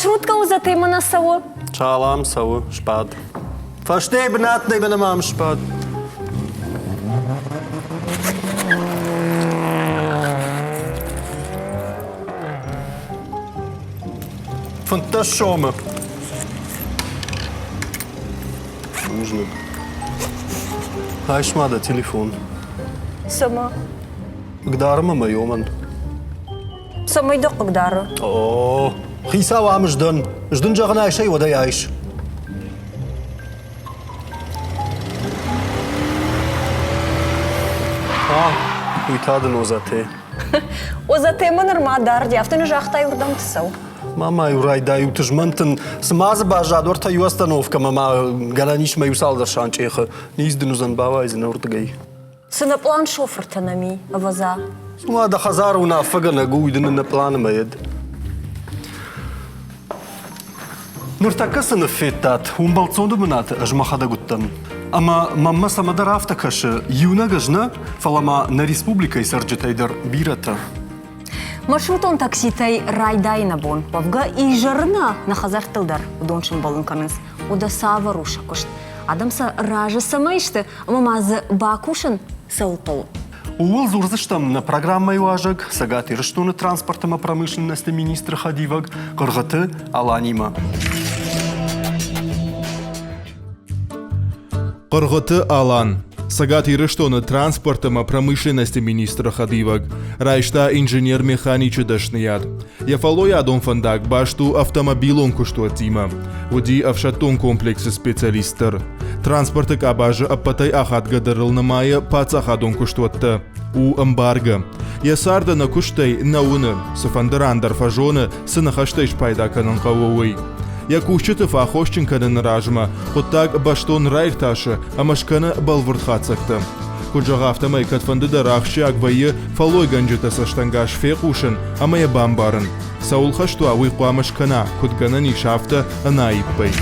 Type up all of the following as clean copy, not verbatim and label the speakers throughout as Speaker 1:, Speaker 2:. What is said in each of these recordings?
Speaker 1: Маршрутка узаты мана сау.
Speaker 2: Чалам сау шпад. Фаштей бнатный бнамам шпад. Фанташома. Нужно. Айшмада телефон.
Speaker 1: Сама.
Speaker 2: Гдарма майоман.
Speaker 1: Сама иду кагдару.
Speaker 2: О, хиса вам ждун. Ждун жағына айшай одай айш. Уйтадын озаты.
Speaker 1: Узаты мана рмадар дяфтыны жақтай урдам тысау.
Speaker 2: Мама юрайда ютыжмантын смазы бажад орта ю остановка мама гараниш маю салдар шанчеха. Низдын узан бавайзын уртгай.
Speaker 1: Сына план шофер танами аваза.
Speaker 2: Сума да хазару на фагана гуйдын на планы маед. Нуртакасыны феттат, умбалцонду мынат ажмахада гуттан. Ама мамма самадар автакашы юна гажна фалама на республикай сарджетайдар бирата.
Speaker 1: Маршрутон такситай райдайна бон. Павга и жарна на хазартылдар удоншын балынканыз. Уда сава руша кушт. Адамса ража самайшты, мамазы бакушын сылтол.
Speaker 2: Уол зурзыштам на программай важак, сагаты рыштуны транспортама промышленности министра Хадиваг, Кыргыты Аланима.
Speaker 3: Кыргыты Алан. Сагаты рыштуны транспортама промышленности министра Хадиваг. Райшта инженер-механичы дашныяд. Яфалой адон фандак башту автомобилон кушту атима. Уди авшатон комплексы специалистер. Транспорты кабажы аппатай ахат гадарылны майы пацахадон кушту атты. У эмбарго. Ясарда на куштай науны, сафандарандар фажоны сынахаштайш пайдаканын кавуой. Якушчыты фахощенканын ражма, хуттак баштон райхташы, амашканы балвыртхацакты. Куджага автомай катфанды дарахши агвайы фалой ганджыта саштангаш фекушын, амая бамбарын. Саул хашту авыйку амашкана, кутгана нишафта анаиппай.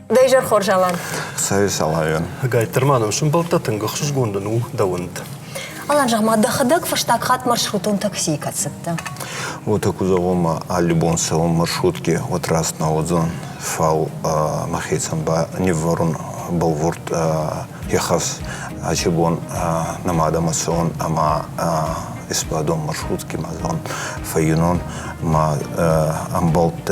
Speaker 1: Дайжар хоржалан.
Speaker 4: Сайыс алайын.
Speaker 2: Гайтырманым шын балтатын гықшыш гондан у дауынды.
Speaker 1: Алан жағма дахадак фаштак хат маршрутон такси катсытты.
Speaker 4: Вот акузавома алибон савом маршрутки вот раз на одзон фау махейцам ба невворун балвурт яхас ачибон намада масон ама испадон маршрутки мазон фаюнон ма амбалт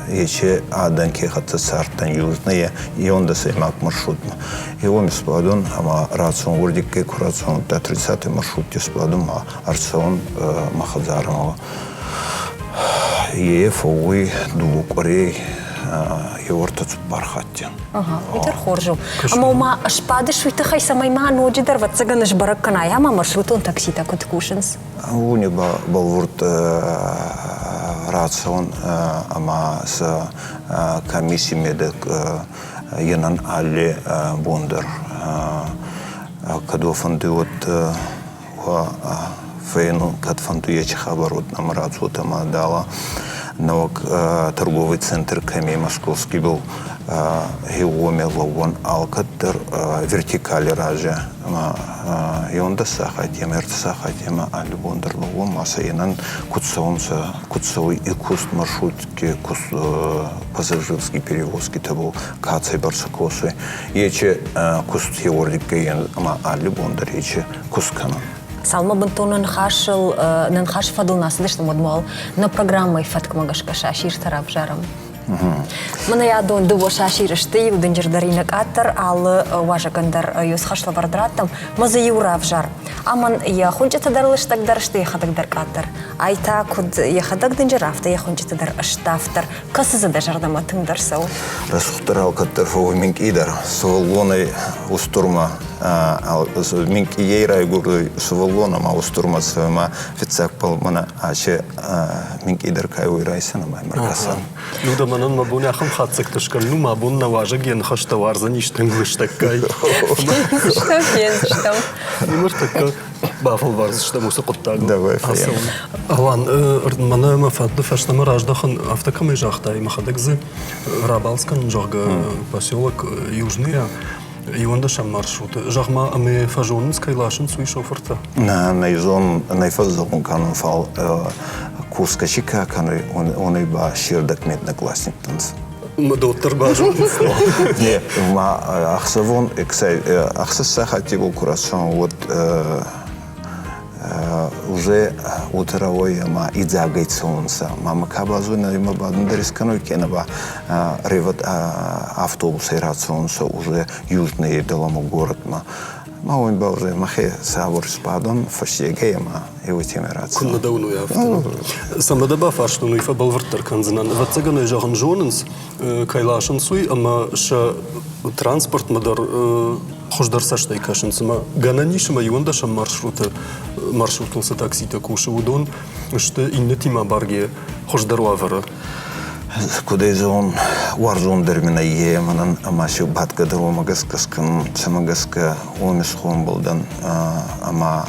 Speaker 4: ече аданки хатта сартан юзные и он да саймак маршрут. Его испадон ама рацион урдикке курацион да 30-й маршрут испадон ма арцион махазарамова. Е фоуи дубукорей евортацу бархаттен.
Speaker 1: Ага, итер хоржу. Ама ума шпады шуйты хай самай ма ноджидар ватсаганыш баракканай, ама маршрутон такси такот кушенс.
Speaker 4: Уни балвурт рацион ама с комиссиями медик янан али бондар кадо фандуот фейну кад фандуечи хабарот нам рациот ама дала навок торговый центр Ками московский был геоме лавон алкаттер вертикали ража и он да сахатема эртсахатема альбондер лавон масаинан кутсовый и куст маршрутки куст пассажирский перевозки табу кацай барсакосы ече куст хеордик ген ама альбондер ече кускана.
Speaker 1: Салма бентонын хашыл, нан хаш фадыл насыдышты модмал на программой фаткмагашка шашир тарап жарам. Мына ядон дуво шаширышты, удынжырдаринак аттар, алы важагандар юз хашла вардратам, мазы юрав жар. Аман я хунчата дарлыштак дарышты яхадагдар каттар. Айта куд яхадаг дынжырафта, я хунчата дар аштафтар. Касызы да жардама тыңдарсау.
Speaker 4: Расухтарал каттар фовы минк идар, суваллоной устурма, минк ейрай гуры суваллоном, а устурма своема фицак палмана, аче минк идар кайвы райсана май маркасан.
Speaker 2: Манан мабуни ахам хатсак тушкан, ну мабун наважа ген хаштавар за ништен глыштаккай.
Speaker 1: Что фен,
Speaker 2: Нимар такка бафал варз, что муса куттаг.
Speaker 4: Давай, фен.
Speaker 2: Алан, мана мафадды фаштама раждахан автокамай жахтай, махадагзы Рабалскан жага поселок Южный, Юндашам маршруты. Жахма ами фажонын скайлашын суй шоферта.
Speaker 4: Найфазон канун фал курска чика канун он и ба ширдак медноклассник танц.
Speaker 2: Доктор бажон.
Speaker 4: Не, ма ахсавон ахсаса хотел курасан вот уже утровой ма идзагайцонса мама кабазуна има бадндарисканой кенаба реват автобус ирацонса уже южный далому город ма он ба уже махе савор спадон фашеге ма его темерация
Speaker 2: Кунна дауну яфтын. Самадаба фаштуну ифа балвырттар канзынан. Ватсаганы жағын жонынс кайлашын суй, ама ша транспорт мадар хождар саштай кашынсыма. Гана нишыма юндашам маршрутылсы таксита кушы удон, что инны тима барге хождару авара.
Speaker 4: Куда он варзон дермина еманан амашу батка дромагас каскан самагаска омисхом болдан ама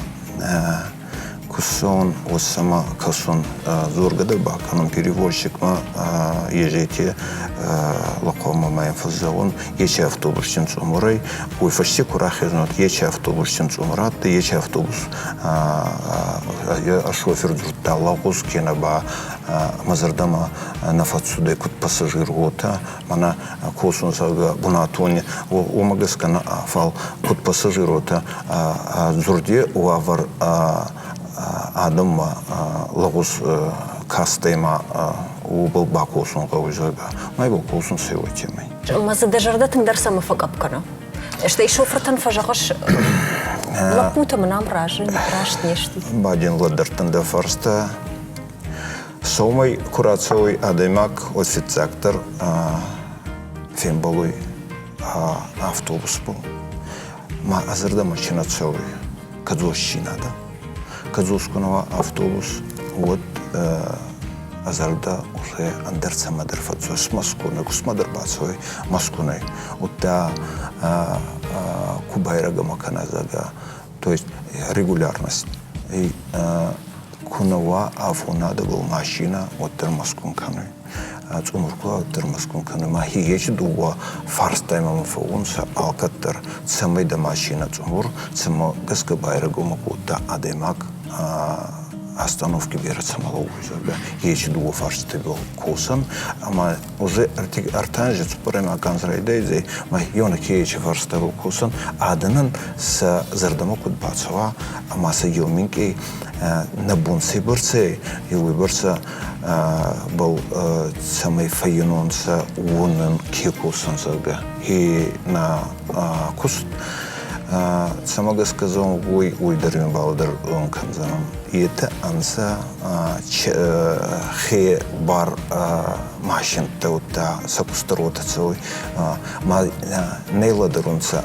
Speaker 4: кусон осама касон зоргада баканом перевозчикма ежете лакома маем фазаон ече автобусчен цумурай ой фашти курахезнот ече автобусчен цумурат ече автобус шофер дурта лагус кенаба мазардама нафатсуде кут пассажир гота мана косон сага бунатоне омагаскана фал кут пассажир гота зурде уавар адама лагус кастема убыл бакосон каузага май бакосон севотемай
Speaker 1: Мазы дежарда тыңдар самы факапкана. Что и шофертан фажагаш лапута манам ражын, рашт нешти.
Speaker 4: бадин ладартанда фарста Сомай курацовый адаймак офицактор фембалуй автобус был. Ма азарда машина целый, кадзощинада. Кадзускунова автобус вот азарда уже андерца мадерфацой с Москвой, кусмадер бацой Москвой. Вот та кубайрага маканазага, то есть регулярность. И кунава афонада был машина от термоскун каны. Цумуркла от термоскун каны. Махиеч дуа фарстаймам фаунса алкаттер цамайда машина цумур цама гаска байрагу макута адемак остановки берется малоузага. Еч дуа фарстайбл косан, ама уже артанжец прямо канзрайдейзе, ма йона кеч фарстайбл косан, аданан с зардамокут бацава, ама с йоминки на бунсе борце и выборца был самый файнонса унен кекусан зага и на куст самого сказал ой дарим балдар он канзанам и это анса хе бар машин та сакустрота целый ма нейладерунца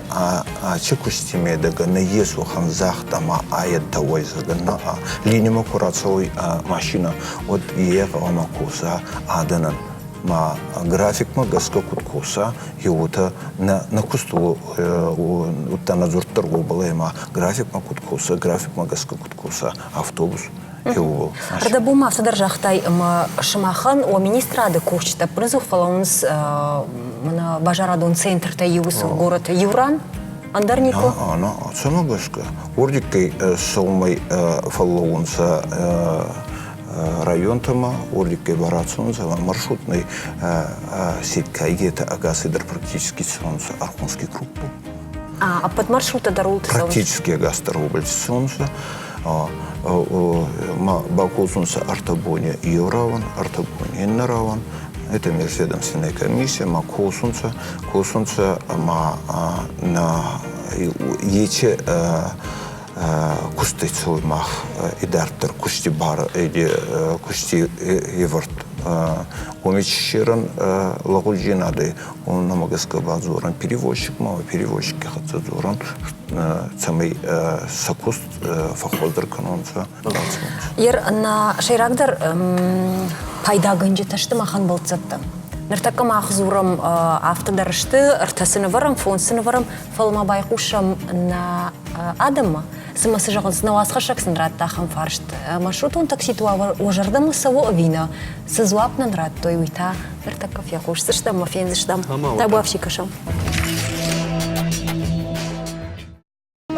Speaker 4: чекустиме дага на есу ханзах тама аят тавой загана линима курацовой машина от ехала макуса аданан ма график ма гаска куткуса его-то на кусту та надзор торгов была ма график ма куткуса график ма гаска куткуса автобус его
Speaker 1: Радабума содержахтай шамахан о министрады кушта призыв фалаунс на бажарадон центр та юсу город Юран Андарнику.
Speaker 4: Она сама гаска ордикой солмай фалаунса район тама ордикой барацунса маршрутный сетка где-то агасидер практически солнце Архунский круг был.
Speaker 1: А под маршрута дорога
Speaker 4: Практически агастер солнце. Бакузунса Артабония и Раван, Артабония и Нараван. Это межведомственная комиссия, ма косунца на ече кустецой мах и дартер кусти бар иди кусти еверт умечерен лагульжинады он намагаска базуран перевозчик мама перевозчик хатзуран самый сакуст фахолдер канонца.
Speaker 1: Ер на шайрагдар пайда гынжеташты махан болцатты. Ныртакка махзурам автодарышты, артасыны варам, фонсыны варам, фалма байқушам на адама. Сымасы жағын сынауасқа шақсын раттахам фаршты. Маршрутун такситуа ожардамы саву авина. Сызуапнан раттой уйта. Ныртакка фяхуш сыштам, мафензыштам. Табуавши кашам.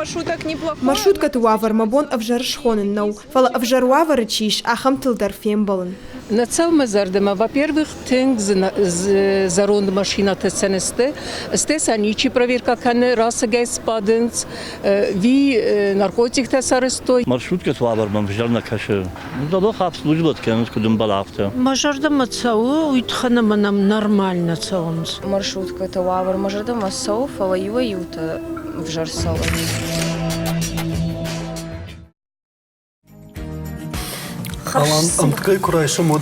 Speaker 5: маршруток неплохой.
Speaker 6: Маршрутка туавар мабон авжаршхонен нау. Фала авжаруавар чиш ахам тилдар фембален.
Speaker 5: На целом зардема, во-первых, тинг за рунд машина тесенесте, стесаничи проверка кане раса гейс паденц, ви наркотик тесарестой.
Speaker 7: Маршрутка туавар мамжарна каше. Дало хаб службат кенет кудум балафта.
Speaker 8: Мажардама цау уйтхана манам нормально цаумс.
Speaker 9: Маршрутка туавар мажардама сау фала юа юта вжарсала.
Speaker 2: Алан анткай курайша мод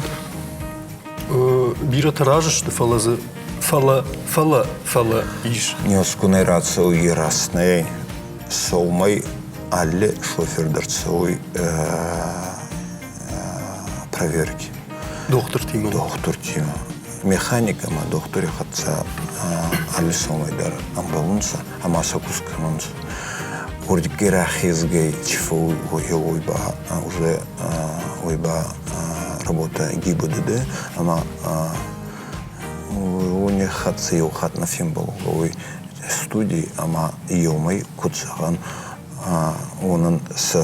Speaker 2: бира таражышты фала иш.
Speaker 4: Нескуны рацию яростный соумай алле шофердер цой проверки.
Speaker 2: Доктор Тима.
Speaker 4: Механикама докторе хатса алле соумай дар амбалунса амасакус канунса. Ордикера хизгей чифу ойба уже ойба работа ГИБДД, ама у них хатцы и хат на фимбаловой студии, ама йомай куцаган он с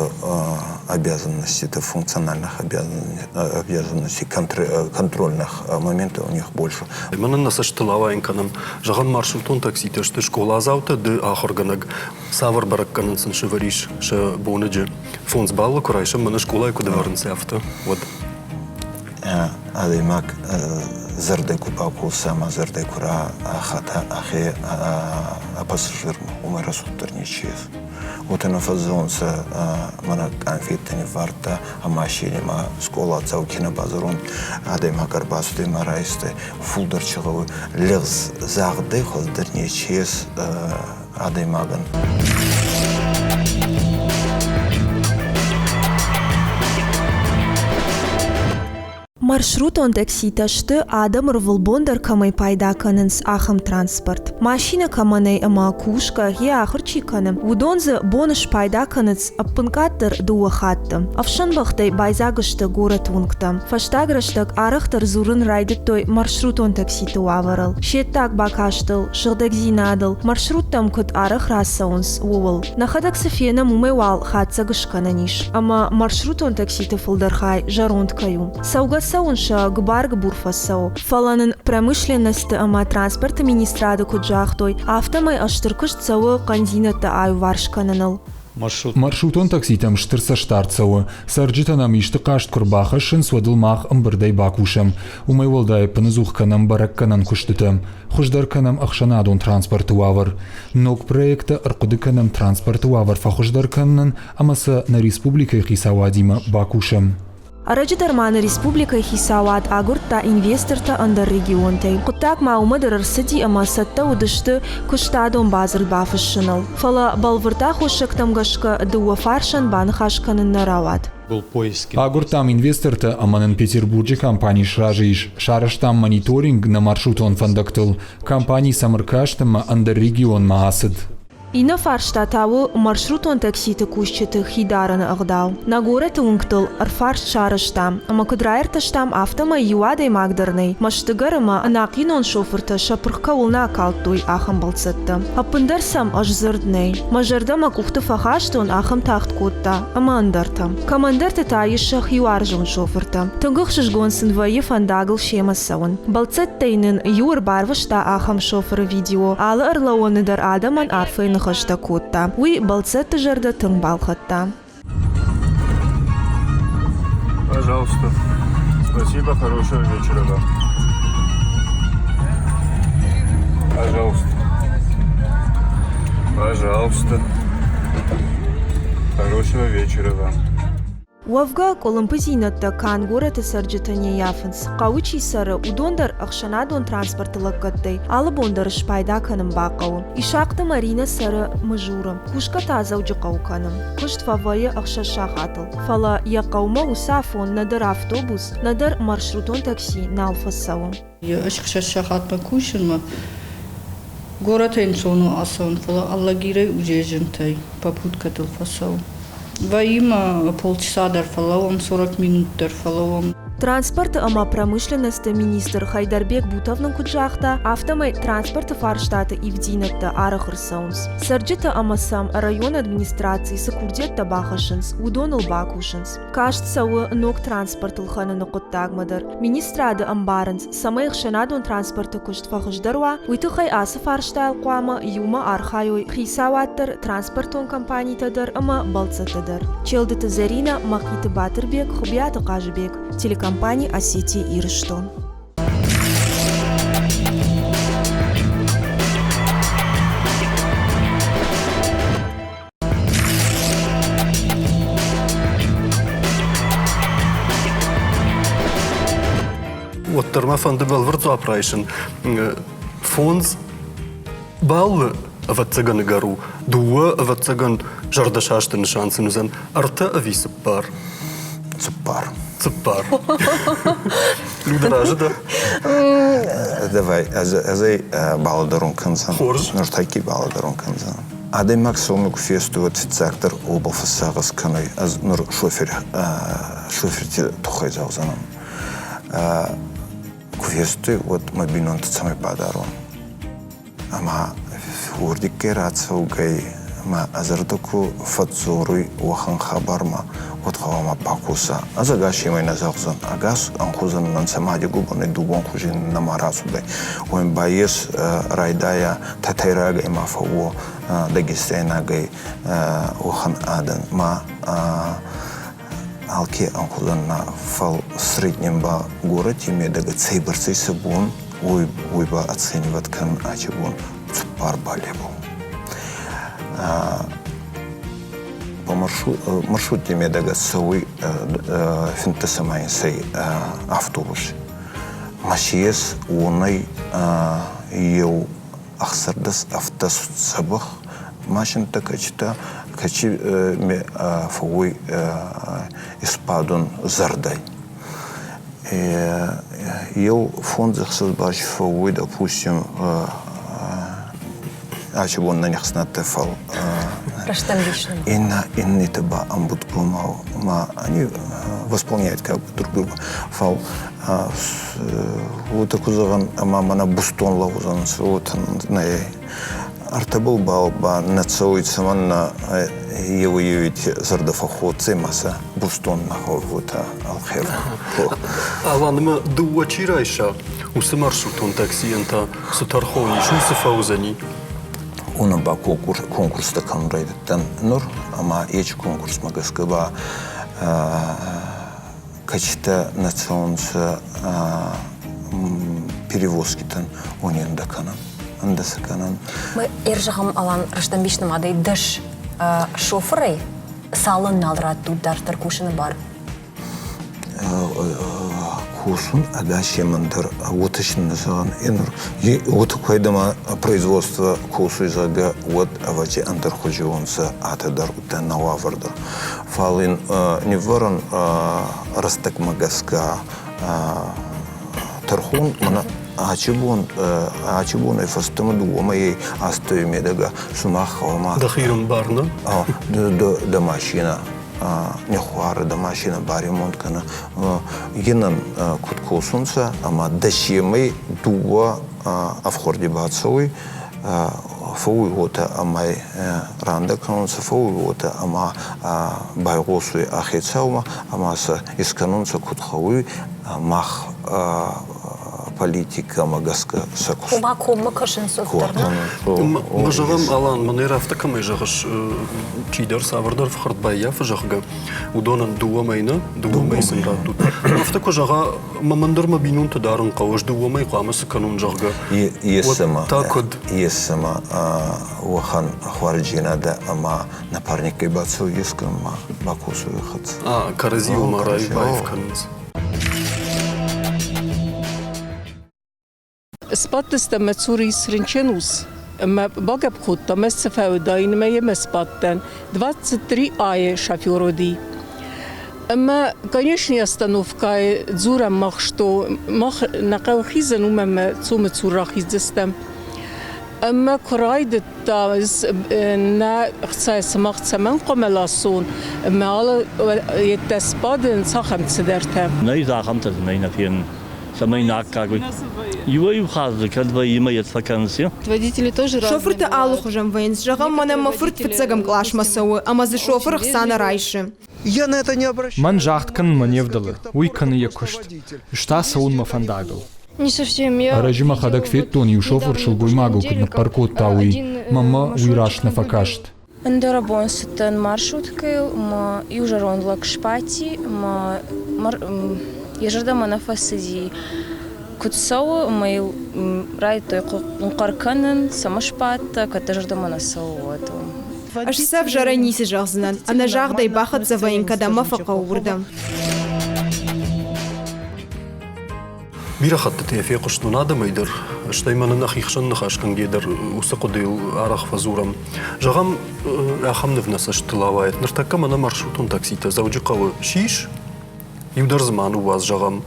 Speaker 4: обязанностей, это функциональных обязанностей, контрольных моментов у них больше.
Speaker 2: Именно на саштылавайнканым жаған маршрутон такситі шты школа азауты ды ахорганаг савар баракканынсын шывариш шы бонеджи фонс баллы курайшы мына школа айкуды варынсы авты. Вот.
Speaker 4: Адаймак зырдай купаку сама зырдай кура хата ахе пассажир умай расуттар нечез. Вот на фазонса мана конфеттани варта амашини ма школа цаукина базарон адаймак арбасты марайсты фулдарчылы легз зағды хоздыр нечез адаймаган.
Speaker 6: Маршрут он такси ташты адам рвылбондар камай пайда канынс ахам транспорт. Машина каманай ама кушка я ахырчи каным. Удонзы боныш пайда каныц аппынкаттыр дуа хатты. Авшанбахтай байзагышты город вункта. Фаштаграштак арахтар зурын райдыттой маршрут он такси туаварыл. Шеттак бакаштыл, шырдак зинадыл. Маршруттам кыт арах рассаунс уыл. Нахадак сафена мумайвал хатса гышкананиш. Ама маршрут он такси тыфылдархай жаронткаю. Саунша гбарг бурфасау. Фаланын промышленности ама транспорта министрады куджахтой. Автомай аштыркыш цауы канзинаты аю варшкананыл.
Speaker 10: Маршрутон такситам штырса штарцауы. Сарджитанам ишты кашт курбаха шын свадылмах ымбырдай бакушам. Умай волдай панызухканам баракканан куштытам. Хуждарканам ахшанадон транспорты вавар. Ног проекта аркудыканам транспорты вавар фахуждарканнан амаса на республикой хисавадима бакушам.
Speaker 6: Арачитарманы республика хисават агурта инвесторта андar регионтай. Куттак маумадар арсыди ама сатта удышты куштадон базар бафышынал. Фала балвырта хошактам гашка дуа фаршан банхашканын нарават.
Speaker 10: Агуртам инвесторта аманын Петербурге компании шражиш. Шараштам мониторинг на маршрутон фандактыл. Компании самыркаштама андar регион маасыд.
Speaker 6: Ина фарштатавы маршрутон такситы кушчыты хидараны ағдау. На город уңктыл арфарш шарыштам, ама кыдрайыртыштам автома юадай магдырный. Маштыгарыма анақинон шофырты шапырққа улна калтуй ахым балцытты. Апындарсам аж зырдней. Мажардама кухты фахаштон ахым тахт котта, ама андартам. Командырты тайышах юаржын шофырты. Тынгық шышгонсын вайы фандагыл шемасауын. Балцыттайнын юр барвышта ахым шофыры видео. Алы ырлауыныдар адаман арфайны хашта котта. Уй балцетты жарда тың балхатта.
Speaker 11: Пожалуйста. Спасибо, хорошего вечера вам. Пожалуйста. Пожалуйста. Хорошего вечера вам.
Speaker 6: Уавга колымпызинатта кан гораты сарджытыне яфынс. Қауычи сары удондар ақшанадон транспортылық гаттай. Алып ондарыш пайда каным бақауы. Ишақты Марина сары мыжурым. Кушка таза уджықау каным. Кушт фавайы ақша шахатыл. Фала яқаума усафон надар автобус, надар маршрутон такси налфасауы.
Speaker 8: Ашықша шахатма кушынма. Город энцону асан. Фала аллагирай ужежынтай. Попуткатыл фасауы. Во имя полчаса дар фалавам, 40 минут дар фалавам.
Speaker 6: Транспорт ама промышленности министр Хайдарбек Бутовның куджахта автомай транспорт фарштаты ивдинатта арахыр саунс. Сарджита ама сам район администрации сакурдетта бахашынс, удоныл бакушынс. Кашт сауы ног транспорт лханы нукуттагмадар. Министрады амбарынс, самайх шанадон транспорты кушт фахыждарва, уйтыхай асы фарштайл куама юма архайой хисаваттыр транспортон компаниятадар ама балцатадар. Челдыты Зарина, Махиты Батырбек, Хубията Кажыбек, телекомпания Осетия и Рыштон.
Speaker 2: Оттерма фанды балвырдзу апрайшын. Фонз баллы аватсаган гару, дуа аватсаган жардашаштын шансын үзен, арта ависып бар.
Speaker 4: Цыппар.
Speaker 2: Цыппар. Людражы да.
Speaker 4: Давай, азай баладарун канзан.
Speaker 2: Хорж.
Speaker 4: Нұртайки баладарун канзан. Адай максимум куфесту фицактор обалфасагас канай, аз нұр шоферти тухай заузанам. Куфесту вот мобильный самый подарун. Ама урдикке рацаугай, ма азардуку фатзоруй уахан хабарма, вот хавама пакуса. Азагаши май назахзан, агас анхузан нансамади губаны дубон хужин намарасудай. Оим баес райдая татайрагай мафаво дагестайнагай уахан адан. Ма алки анхузан на фал среднем ба город имедага цейбарцей сабун, ойба оценивать кан ачибун цупар балебу. По маршруте медага сауи финтасамай сей автобус. Машиес унай ел ахсардас автосуд сабах машин такачта качи ме фауи испадун зардай. Ел фонд захсазбаш фауи, допустим, ачибун на них снатефал. Инна таба амбудкумау, ма они восполняют как бы друг друга. Фал вот такой заган, мама на бустон лаузан, вот на артабул балба на целый саман на его явить зардафахот цемаса бустон на вот алхер.
Speaker 2: Аланма дуа чирайша, усы маршрутон таксиента сутархони шусы фаузани.
Speaker 4: Уна ба конкурс такан райдаттан нур, ама эч конкурс магаскаба качта национса перевозкитан онен даканан, андасаканан.
Speaker 1: Мы иржахам алан раштамбишным адай дыш шоферы салын налрат тудар таркушины бар.
Speaker 4: Курсун агаши мандыр отышын назаган энур. Вот кайдама производство курсу изага вот авачи андыр хожионса атадар утан нававардар. Фалин не ворон растак магаска тархун мана ачибун и фастаму дуома ей астой медага сумахавама.
Speaker 2: Дахирум барна.
Speaker 4: До машина. Нехуары да машина ба ремонт кана генан куткосунса ама дашемай дуа авхорди бацауи фауи гота амай ранда канунса фауи гота ама байгосуи ахецаума амаса исканунса кутхауи мах политика магаска сакус.
Speaker 1: Кума кашин софтарна.
Speaker 2: Мажавам алан манера автокамай жагаш чидар савардар фхардбая фжагга удонан дуа майна дуа майсын ратут. Автоко жага мамандар мабинун тадарын каваш дуа май камасы канун жагга.
Speaker 4: Есама.
Speaker 2: Такод.
Speaker 4: Есама уахан хварджина да ама напарник бацу ескама бакусу хат.
Speaker 2: Каразиу марай байф канус.
Speaker 5: Спаттыста мацури сринченус. Багаб хутта месцефау дайнмeye меспаттен 23 ае шофёроди. Конечно, остановка дзура мах что мах накау хизен умем цуме цурах издестем. أما كرايد تاز نا خصائص مخصمن قملاسون ما يتسبادن صاخم تسدرتم
Speaker 7: ناي زاخمت ناينا فين سمي ناكاغوي يوي خاز كدوا يما يتفكنسي
Speaker 9: Водители тоже
Speaker 6: Шофырты алых уже венс, жагам мана мафырт фицегам клаш масовы, амазы шофыр хсана райши.
Speaker 12: Я на это не обращаю.
Speaker 13: Ман жахткан маневдалы, уйканы якушт. Шта саун мафандагал.
Speaker 9: Не совсем я.
Speaker 10: Режима хадак феттон и шофыр шелгуй магу на паркот тауи. Мама уйраш на факашт.
Speaker 9: Андарабон сатан маршруткой, ма южарон лакшпати, ма ежардама на фасади. Кутсау майл райтой кункарканен самашпата, катажардама на сауату.
Speaker 6: Аж сав жара ниси жахзнан, а на жах дай бахат за воин, когда мафака урдам.
Speaker 2: بيرا خطتي في قشطو نادم يدر اشتايما نخي خشن نخاش كان جيدر وسقدي عرق فزورم جغم اخم نفنس اشتلاوات نرتكا انا مرشوطون تاكسيتا زوجي قوي شيش يودر زمان واز جغم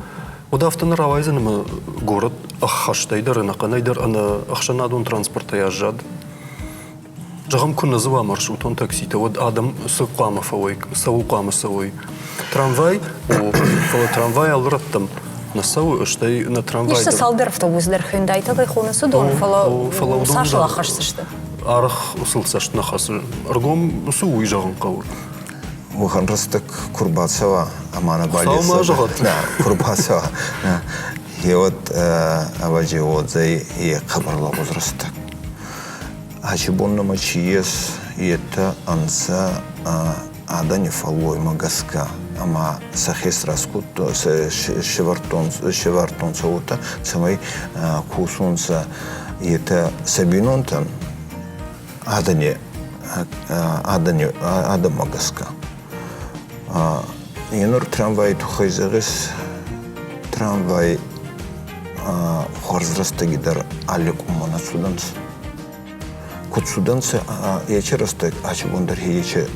Speaker 2: ودافتن راوايزن ما город اخشتا يدر انا قنايدر انا اخشنادون ترانسبورت ياجاد جغم كنا زوا مرشوطون تاكسيتا ود ادم سقامه فوي سوقامه سوي ترامفاي و ترامفاي الرتم نسوي اشتي на трамвай.
Speaker 1: Ништа салдер автобус дер Hyundai тагы хуны судон фала сашла хашсышты.
Speaker 2: Арах усылсаш нахас. Аргом су уйжаган кавур.
Speaker 4: Ухан растак Курбатсова амана балеса. Да, Курбатсова. И вот аваджи отзай и хабарла возрастак. Ачибонна мачиес и это анса адани фалой магаска. Ама сахес раскут шевартон саута самой кусунца и это сабинонтан адане магаска. Инур трамвай тухайзагыс трамвай хорзрастагидар аликумана суданц. Кутсуданцы ячерастак ачибондар хиече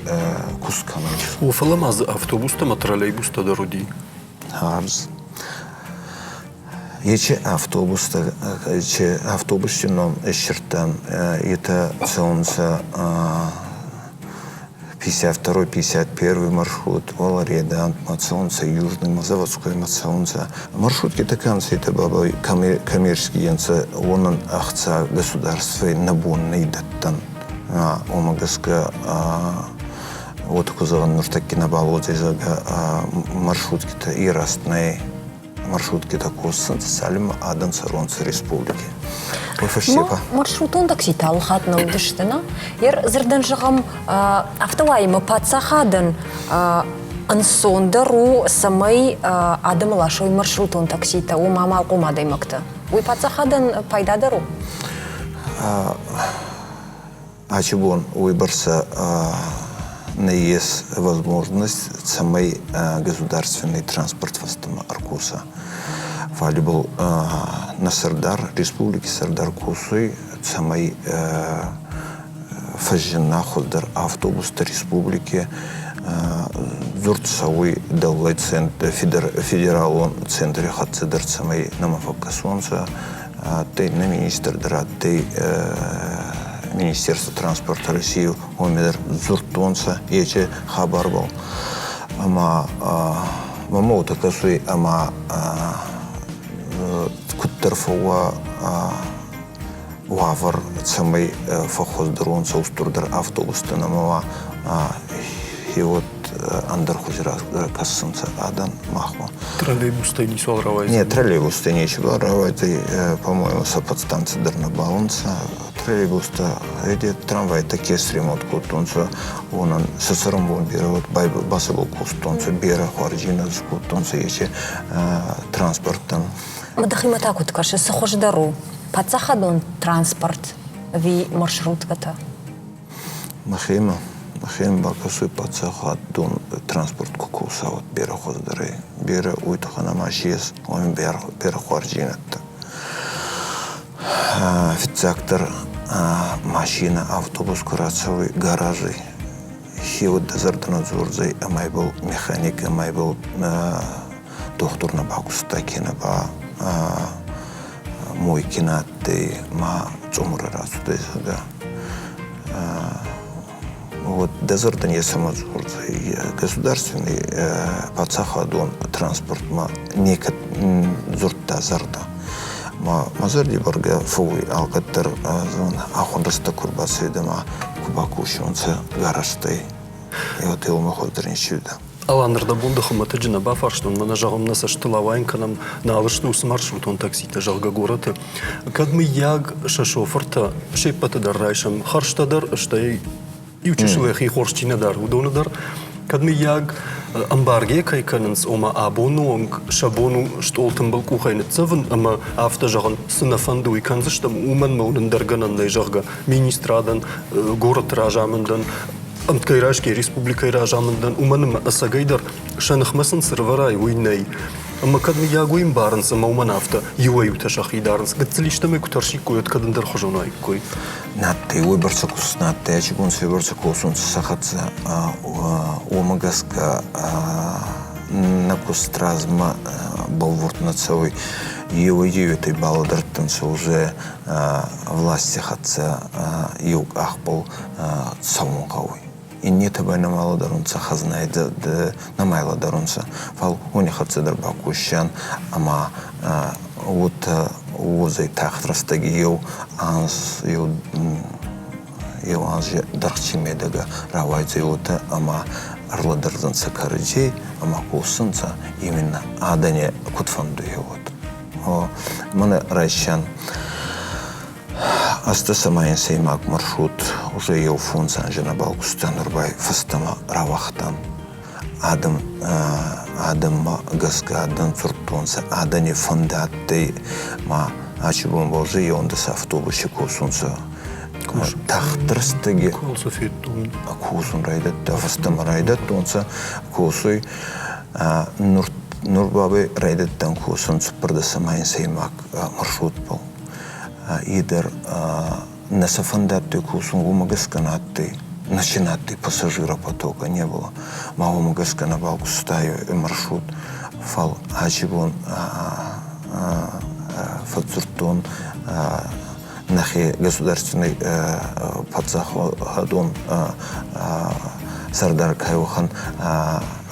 Speaker 4: кускананч.
Speaker 2: Уфалам аз автобуста матролейбуста дороди.
Speaker 4: Харз. Яче автобуста автобусчином эшертан это солнце 52-51 маршрут, Валаредан, Мацонца, Южный, Мазаводской, Мацонца. Маршрутки таканцы, это бабой коммерческий янца, он ахца государственный набонный даттан. Омагаска, вот кузован нуртаки на болоте, маршрутки-то и растные. Маршрутки такого социального адан Саронца республики.
Speaker 1: Маршрутон таксита алхатна удыштына. Ер зерден жагам автолайма пацахадан ансондару самай адам лашой маршрутон таксита у мама алкумадай макта. Уй пацахадан пайдадару.
Speaker 4: Ачибон выборса не есть возможность самой государственный транспорт в Аркуса. Вали был на Сардар, республики Сардар Кусой, самой фажина ходер автобус республики Зурцауи Даллай центр федерал центре хатцедер самой намафакасонца, ты на министр драт, ты Министерство транспорта России омедер Зуртонца, ече хабар был. Ама мамо такасуй ама куттерфова вавар самой фахоздронца устурдер автобуста намава и вот андер хузира кассанца адан махма.
Speaker 2: Троллейбус-то не свалравай.
Speaker 4: Нет, троллейбус-то нечего равай, по-моему, соподстанция дернабаланца. Троллейбус-то эти трамвай такие с ремонтку тонца, он со сыром бомбировал, басовал кустонца, бера хуарджина скутонца, эти транспортом.
Speaker 1: Мадахима так вот каши сахождару. Пацахадон транспорт ви маршрутката.
Speaker 4: Махима бакасуй пацахадон транспорт кукуса вот бера хоздары, бера уйтахана машиес, он бера хуарджинатта. Фицактор машина, автобус, курацевый, гаражи. Хивот дезертонадзорзай, амай был механик, амай был доктор на бакуста, кена ба мой кинатты ма цумра расудайсага. Вот дезордан я самозурный государственный подсахадон транспорт ма некат зурта зарда. Мазарди барга фуй алгаттар ахондаста курбасы дема кубакушунца гарастай. И вот его мы ходим сюда.
Speaker 2: Аландарда бунда хумата джинаба фарштун мана жагам наса штылавайн канам налыштус маршрутон таксита жалга гората. Кадмы яг шоферта шепата даррайшам харштадар штай Иучишулехи хорштинадар удонадар. Кадмы яг амбарге кайканынс ома абонуанг шабону штолтын кухайны цывын, ама авто жаган сынафанду иканзыштам уман маунындарганандай жага министрадан, город ражамындан, Амткайрашки республикай ражамындан уманым асагайдар шанахмасын сырварай уйнай. Ама кадмы ягуим барынс, ама уман авто юаю ташахи дарынс. Гыцелиштаме кутаршик куят кадындар хожонай кой.
Speaker 4: Натты выборца куснатты, ачигун выборца кусын сахатса омагаска на кустразма балворт на целый его этой баладртанца уже власти хатса юг ахпал саумқауй. И нет обойна мало дарунца хазнай на майло дарунца. Фал у них хатседар бакущан, ама вот узай тахтрастаги ел анс ел анс же дарчимедага равайца елута, ама арладарданца карыджей, ама кусынца именно адане кутфанду елут. Мана райщан Аста самайын сеймак маршрут уже ел функция жена балкустан урбай фастама равахтан адам газга адан цуртонса адане фондатты ма ачыбон болжи йонда автобусе кусунса тахтырстыги кусун райдат фастама райдат тонса кусуй нурбабы райдаттан кусын цупырда самайын сеймак маршрут был. Идер насафандатты кусун гумагасканатты, начинатты пассажиропотока не было. Магумагаскана балку стаю и маршрут фал ачибон фацуртон нахе государственный подзаходон Сардар Кайохан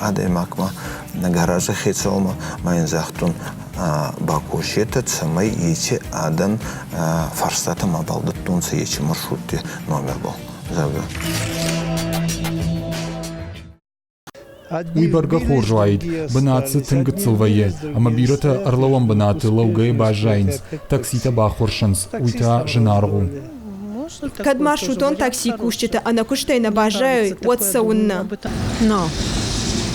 Speaker 4: адаймакма на гараже хецолма майнзахтун Баку шетет самай ечи адан фарстата мабалды тунца ечи маршрутте номер был. Зага.
Speaker 10: Уйбарга хоржуайд, банатсы тынгыцылвае, ама бирата арлауан банаты лаугай бажайнс, таксита бахоршанс, уйта женаргу.
Speaker 6: Кад маршрутон такси кушчета, а на куштай на бажаю, вот саунна.
Speaker 8: Но.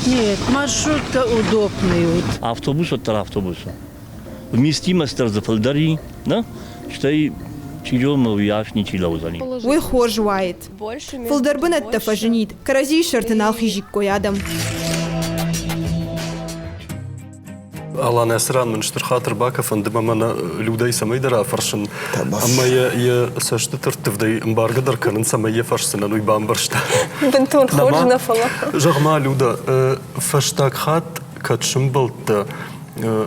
Speaker 8: Нет, маршрутка удобный.
Speaker 7: Автобус от автобуса. Вместимость зафалдари, да? Штай чижом уяшни чилаузани.
Speaker 6: Уй хоржуайд. Фалдарбанат тафаженит, карази шартынал хижик коядам.
Speaker 2: Алан эсран мен штырхатыр баков андыма мана людей самай дара фаршын. Amma я сашты тыртывдай эмбаргадар канын самай я фаршсына нуй бамбаршта.
Speaker 1: Бентон хоржна фала.
Speaker 2: Жагма люда фаштак хат катшым болта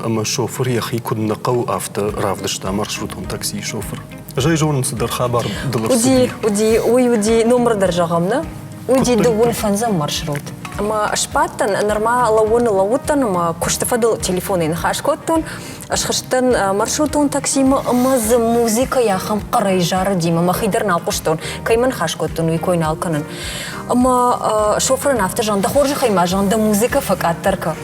Speaker 2: ама шофер яхи куднақау авто равдышта маршрутон такси шофер. Жай жонын сыдар хабар дылырсы.
Speaker 1: Уди номер даржагамна. Уди дуун фанзам маршрут. Ама шпаттан норма лауттан ама куштафадыл телефоны нахашкоттун ашхаштан маршрутун таксима ама за музыка яхам қарай жары дима махидар налпуштун кайман хашкоттун уйкой налканын ама шофер нафта жанда хоржы хайма жанда музыка факаттарка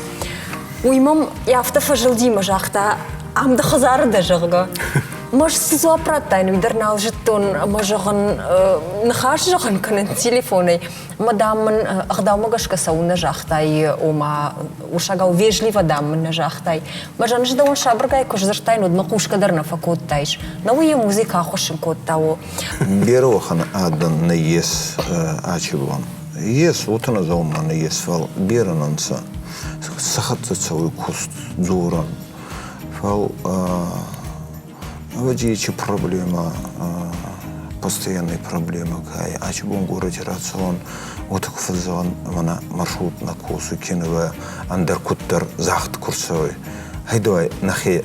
Speaker 1: уймам яфта фажыл дима жахта амда хазары да жагга Маш сузапратайн уйдар налжыттун ама жагын нахаш жагын канын телефоны Мадамын агдамагашка сауна жахтай, ома ушагау вежливо дамын на жахтай. Мажан жда он шабргай кожзыртайн од макушка дарна факоттайш. Науе музыка хошим коттау.
Speaker 4: Берохан адан на ес ачивон. Ес утана заумна на ес фал берананса. Сахатца целый куст зуран. Фал водичи проблема. Постоянные проблемы, а чебон городе рацион, вот так фазон, мана маршрут на косу киновая, андеркуттер захт курсовой. Хайдой нахе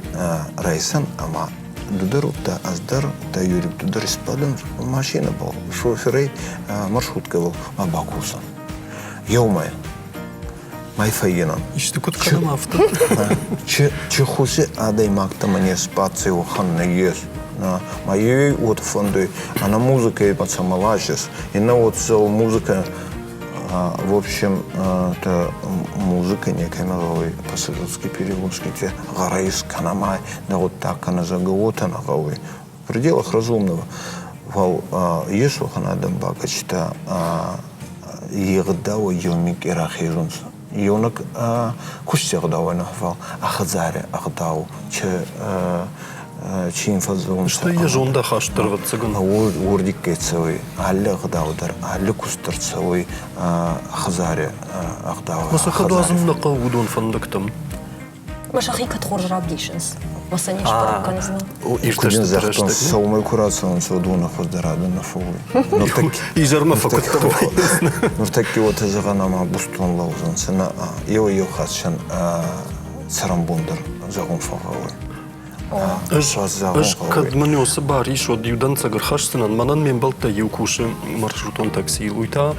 Speaker 4: райсан, ама дудару та аздар та юрик дудар испадам машина был шоферей маршрутка был мабакусан ёумай майфаинан
Speaker 2: İşte kut kalım hafta.
Speaker 4: Чи хуси адай макта мне спаться его ханна ес. На моей вот фонды, она музыка и подсамалачес. И на вот цел музыка, в общем, это музыка некая меловой пассажирский перевозки, те гараис канамай, да вот так она заговота на головы. В пределах разумного. Вал Есу ханадам бакачта егдава йомик ирахизунса. Йонок кустер давай нахвал, ахазаре ахдау, чим фазон.
Speaker 2: Что я жонда хаштар вот цыган.
Speaker 4: Урдик кецевый, алле ахдаудар, алле кустер цевый, ахазаре ахдау.
Speaker 2: Масахаду азым нака удон фандактам.
Speaker 1: Машахика тхоржраб дишенс. Масаниш параканзна.
Speaker 4: Кудин захтон саумай курациян саудуна хоздaradı нафуй.
Speaker 2: И жарма факаттабай.
Speaker 4: Но в таки вот заганама бустон лаузан сена его йохасшан сарамбундар загон фагавой.
Speaker 2: Аж кадманёсы бар иш от юдан цагар хашсынан манан мен балта юкуши маршрутон такси уйта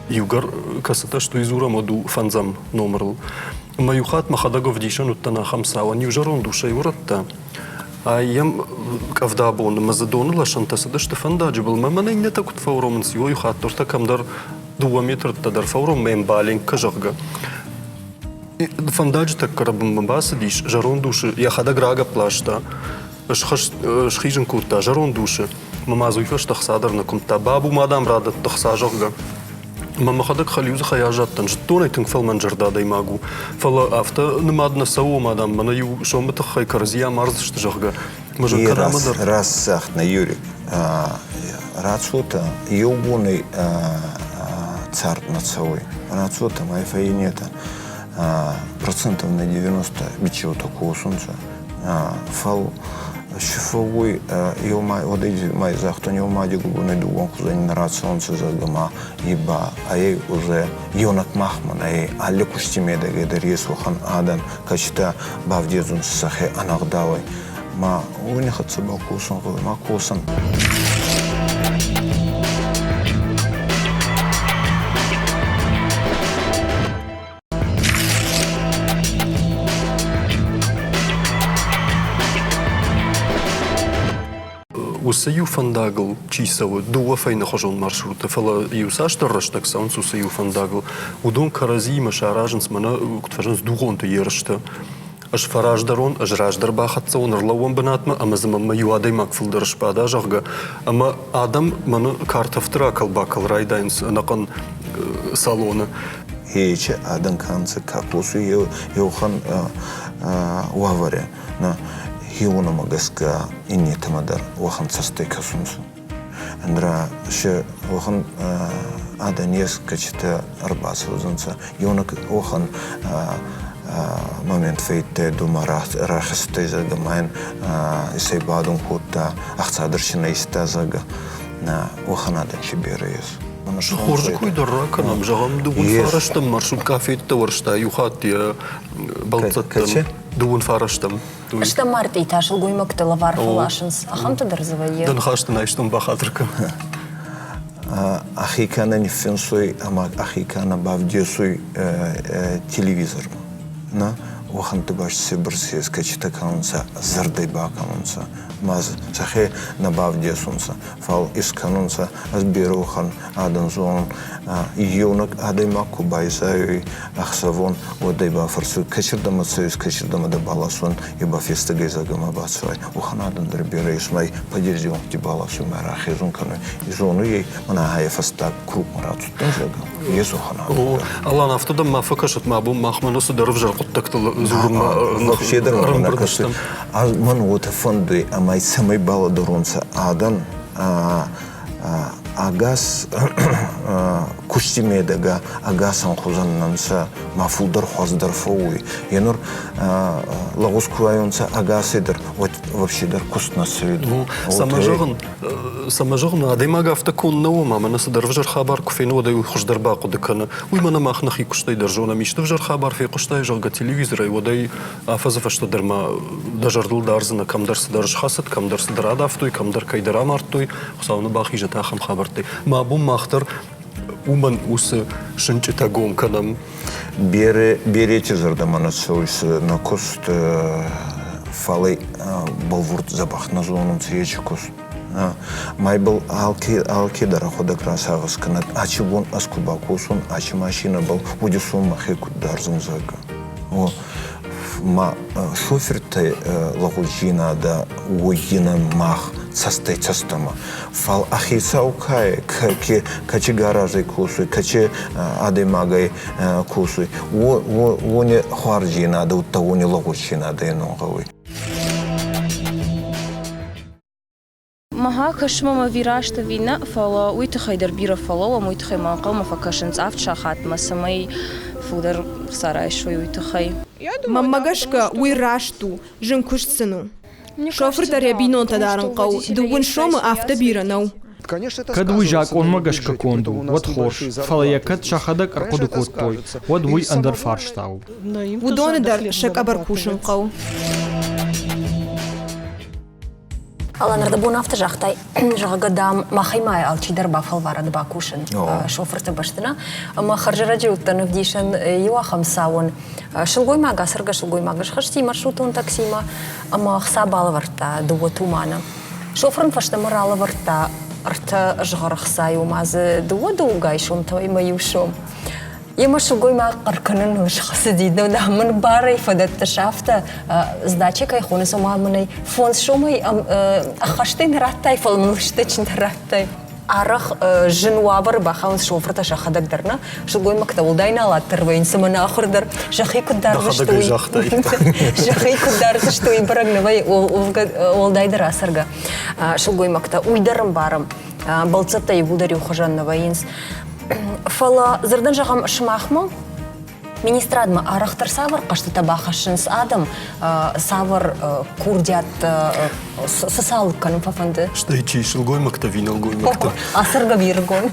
Speaker 2: югар касата что изура моду фанзам номерл. Маюхат махадагов дишан уттана хамсава нюжарон душа юратта. А ям кавдабон мазадон лашан тасада что фандаджи был мамана не так вот фауром с юхат торта камдар 2 метра тадар фауром мен балин кажага. Фандаджи так карабам басадиш жарон души я хада грага плашта. Шхижен курта жарон души. Мамазу юфаш тахсадар на кумта бабу мадам рада тахсажага. Мама хадак халюза хаяжаттан жттонай тинг фалман жардада имагу. Фала афта нмадна сау мадам мана ю шомбата хай карзия марз штжага. Може карамадар.
Speaker 4: Раз сахна Юрик. Рацута ёбуный царт нацауй. Рацута майфаинета. Процентов на 90 бичево такого солнца. Фал шифовой ёмай одеди май захтон ёмади губуны дугон кузани нарацион сезагама иба ай уже ёнак махман ай алле кустимеда гедер есухан адан качта бавдезун сахе анагдавай ма унихат собакусан макусан.
Speaker 2: Усаю фандагл чисаво дуа файна хожон маршрута фала юсаш тарраштак саунс усаю фандагл удон карази машараженс мана кутфаженс дугон то ершта аш фараждарон аш раждар бахатсаун рлавон банатма ама замма юадай макфулдар шпада жага ама адам мана картафтра калбакал райдайнс накан салона
Speaker 4: Хече адан канцы капусу ёхан уаваре на Хиуна магаска инни тамадар вахан састай касунсу. Андра ше вахан аданес качта арбаса узунса. Юнак вахан момент фейте дума рахастай зага майн исай бадун хутта ахцадыршина истазага на вахан адан шиберес.
Speaker 2: Хоржа куйдар раканам жагам дугун фараштам маршрут кафетта варшта юхат я балцаттан дугун фараштам.
Speaker 1: Что март и ташил гуймак телавар фалашенс. Ахам ты дарзавайе.
Speaker 2: Дан хаштан айштам бахатрка.
Speaker 4: Ахикана не фенсуй, ама ахикана бавдесуй телевизор. На вахан ты баш сибрси скачита канунса зардай баканунса. Маз сахе на бавдесунса. Фал исканунса азбирухан адан зон юнак адай маку байсай ахсавон одай бафарсу качирдама союз качирдама да баласон и бафеста гайзагама бацай. Вахан адан дарбира исмай подержион ти баласу марахизун кanu изону ей мана хая фаста круг марату тенжага. Есу хана.
Speaker 2: Алан автода мафакашат мабу махманусы дарвжар куттактыл зурма.
Speaker 4: Вообще дарвжар куттактыл. Аз ман вот фонды амай самай бала дурунса адан агас куштимедага агасан хузаннанса мафулдар хоздар фоуи енур лагускуайонса агасидер вот вообще дар кустнасыйду
Speaker 2: самажогн адемага автакун наума манасдар вжар хабар куфен водай хуждар бaqu декана уй мана махнахи куштай даржона мишт вжар хабар фи куштай жога телевизора водай афазафа что дарма дажардул дарзна камдарс дарж хасат камдарс драдафтуй камдар кайдара мартуй хусавна бахи жата хам хабарты мабум махтар уман усы шинчитагом канам
Speaker 4: берете зардаманасойс на кост фалай балвурт запах на зону цвечекус майбл алки дарахода красавас канат ачибон аскубакусун ачи машина был удисун махеку дарзун зага о ма шоферте лагуджина да уйина мах састай частама фал ахисаукай качи гаражей кусуй качи адемагай кусуй воне харджина да утта воне лагуджина да енонгавой
Speaker 9: Маха кашмама вирашта вина фала уйтхайдар бира фала ва муйтхай мaqama факашинц авчахат масамай фудер сарай шой уйтхай
Speaker 6: Маммагашка уйрашту жинкушцину. Шофер тарябино тадаранқау дугун шома автобиранау.
Speaker 13: Kad vujak on magashka kondu, wat horsh, falaya kad shahadак аркодукот той, wat vuj andar farштау.
Speaker 6: Удонедар шак абаркушинқау.
Speaker 1: Аланарда бун авто жахтай жагадам махаймай алчидар бафал варад бакушин шоферта баштына ама харжараджи уттанып дишен юахам саун шилгой мага сырга шилгой магаш хашти маршрутун таксима ама хсабал варта дуотумана шоферн фашта морала варта арта жгархсай умазы дуоду гайшум той маюшом Ема шугой ма карканын уж хасидидно да ман барай фадат шафта сдача кай хонес мамной фонс шумай ахаштен раттай фалмуштечн раттай арах жинуабар бахаун шофрта шахадак дарна шугой мактавулдайна латтырвайн самана ахырдар жахи кудар штуй жахи кудар штуй барагнавай олдайдар асарга шугой макта уйдарым барам балцата и бударю хожанна ваинс Фала зардан жағам шмахма министрадма арахтар савар қашты табахашынс адам савар курдят сосалык каным фафанды.
Speaker 2: Что ичи шилгой макта винал гой макта.
Speaker 1: Асырга виргон.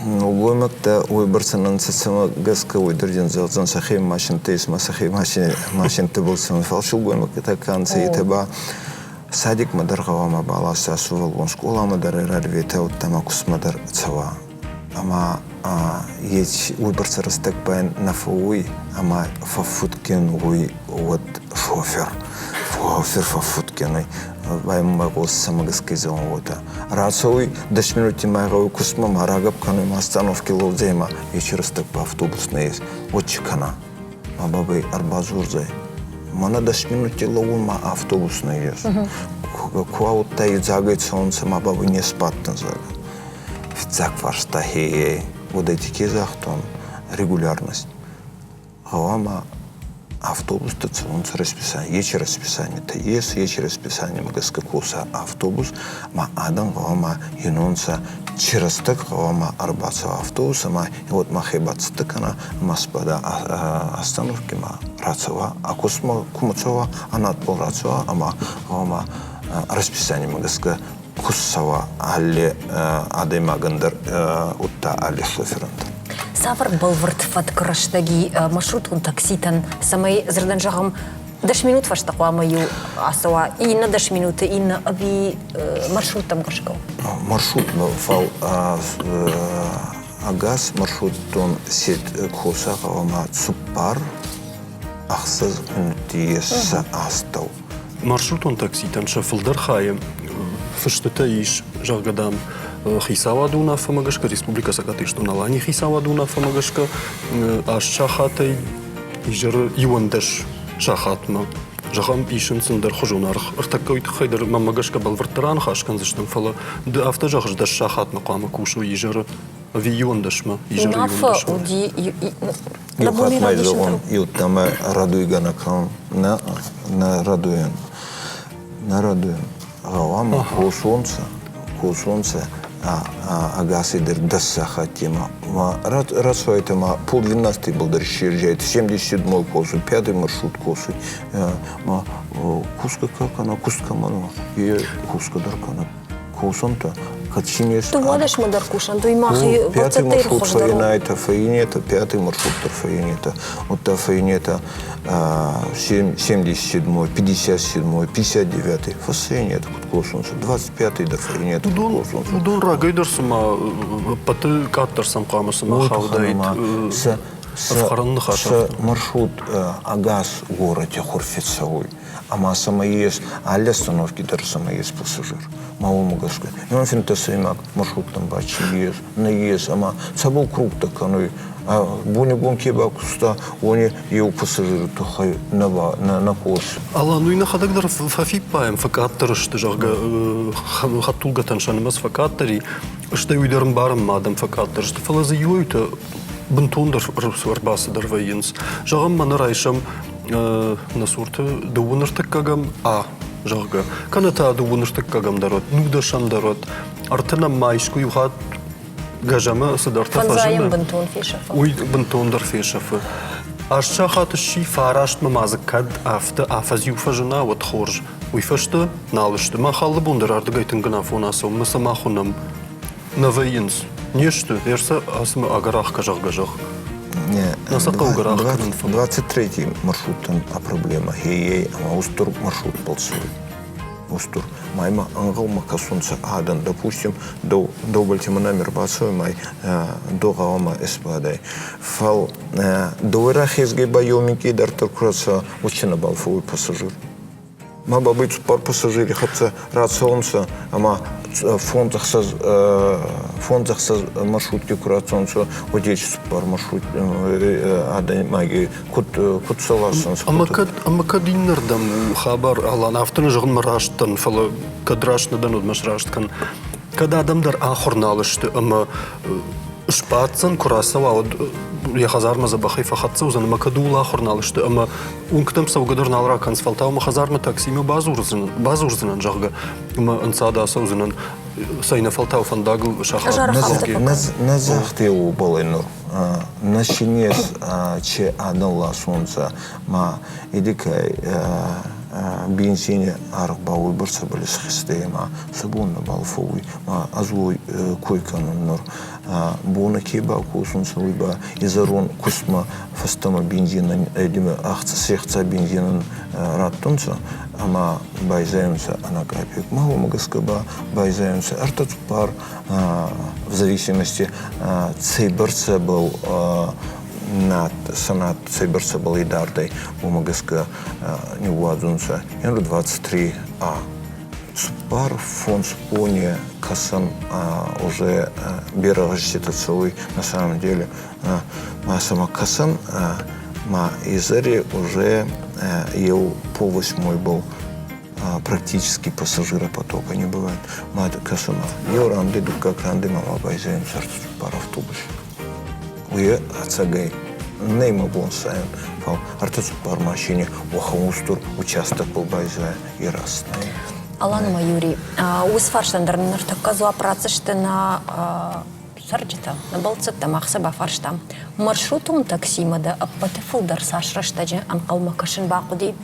Speaker 4: Гой макта ой барсанан сасама газка ой дырден залзан сахей машин тейсма сахей машин тыбылсын фалшил гой макта канцы и таба Садик мадар гавама баласа сувал школа мадар рарвете оттама кусмадар цава. Ама еч уйбарса растак пайн нафуй, ама фафуткен уй вот шофер. Шофер фафуткен. Вайм магос самагаской завода. Рацуй 10 минут майгау кусма марагап каны остановки лозема. Еч растак по автобусной есть. Вот чекана. Мабабай арбазурзай. Мана 10 минут ловума автобусный есть. Куаутта и загается он сама бабы не спаттан зага. Фицак варста хей. Вот эти кезахтон регулярность. Гавама автобус тационца расписание. Ечи расписание то есть, ечи расписание магаскакуса автобус. Ма адан гавама юнонца через так гавама арбаца автобуса. Ма и вот махебац такана маспада остановки ма рацова. А кусма кумацова анат пол рацова. Ама гавама расписание магаска куссава алле адемагандар утта алле шоферантар.
Speaker 1: Савар балвард фаткараштаги маршрутун такситан самай зардан жағам 10 минут вашта қуамаю асава и на 10 минуты и на ави маршрут там гашкал.
Speaker 4: Маршрут фал агас маршрутон сет коса қавама цупар ахсыз минутиеса астау.
Speaker 2: Маршрутон такситан шафылдар хайым фыштыта иш жағадам хисавадуна фамагашка республика Сакатышту налани хисавадуна фамагашка аш шахатай ижер юандаш шахатма жағам ишинсындар хожунарх артакойт хайдар мамагашка балвартран хашкан зыштан фала да авто жағждаш шахатма қама кушу ижер ви юандашма ижер юандаш
Speaker 4: Юхат майзогон ютама радуйга накам на радуен. Гавама ко солнца, кусунца, агас идер дасаха тема. Расвайтама пол-12 был дальше 77-й косу, 5-й маршрут косу. Куска как она, куска мано, и куска даркана. Кусунта, качинес.
Speaker 1: Ты водишь модар кушан, ты махи.
Speaker 4: Пятый маршрут фаинета, фаинета, 5-й маршрут фаинета. Вот та фаинета 77-й, 57-й, 59-й. Фаинета, кусунца, 25-й до фаинета.
Speaker 2: Удон рагайдерсыма, паты каттерсам камысыма хаудайт.
Speaker 4: Маршрут агас городе Хорфицевой. Ама самоез, аль остановки даже самоез пассажир. Мало магаска. И он финта саймак, маршрут там бачи ез, наез, ама цабул круг так оно. А бони гонки бакуста, они и у пассажира тухай на кос.
Speaker 2: Алла, ну и на ходагдер фафипаем, факаттер, что жарга хатулга таншанымас факаттери, что уйдерм барам мадам факаттер, что фалазы юйта бентондер сварбасы дарваинс. Жагам манарайшам на сурты дууныртык кагам жарга. Каната дууныртык кагам дарот, нудашам дарот. Артына майшку юхат гажама садарта фажина.
Speaker 1: Фанзаем бентон фешафа.
Speaker 2: Уй бентондер фешафа. Ашча хатыши фарашт мамазык кад афаз юфажина вот хорж. Уй фашты налышты. Махаллы бундыр ардыгайтын гына фонасу. Мысамахунам наваинс. Нечто, верса асмы агарах кажах-гажах.
Speaker 4: Не, 23-й маршрут там проблема. Хей, а устур маршрут полцой. Устур. Майма ангал макасунца адан, допустим, до бальтима номер бацой май до гаума эспадай. Фал до ирахезгей байомики дартаркураса учена балфовый пассажир. Ма бабыть пар пассажири хатса рационца, ама фондах со маршрутки курационца удечь пар маршрут адан маги кут саласан.
Speaker 2: Ама кадиннердам хабар алан автоны жығын мараштан фала кадрашныдан удмашраштқан. Когда адамдар ахорналышты, ама шпатсан курасава я хазарма забахай фахатса узан макадула ахорналышты, ама унктам саугадарналра консфалтау махазарма таксиме базурзынан жагга, ама ансада саузынан сайна фалтау фандагл шахар.
Speaker 4: Назахты у балайнур. Начинес че адалла солнца ма идикай бензине арбауй барса были схистема сабунна балфуй ма азуй койканын нур буна кеба кусунса уйба изарон кусма фастама бензина эдиме ахца сехца бензинын раттунса ама байзаемся анакапик мало магаскаба байзаемся артацпар в зависимости цейбарца был над санат цейбарца был и дардай у магаска не уадзунца 23А Спар фонд спония касан уже бережетацелый на самом деле сама касан ма изари уже ел по 8 был практически пассажиропотока не бывает. Мать касама. Я ранды дука ранды мама байзаем сарту пар автобус. Уе ацагай. Нейма бонсаем. Фал артацу пар машине охаустур участок был байзая и раз.
Speaker 1: Алана Юрий, уз фарштандарнар такказу апрацышты на сарджита, на балцыпта мақсаба фарштам. Маршрутум таксимада аппатефылдар сашраштаджи анқалма кашын бақуди.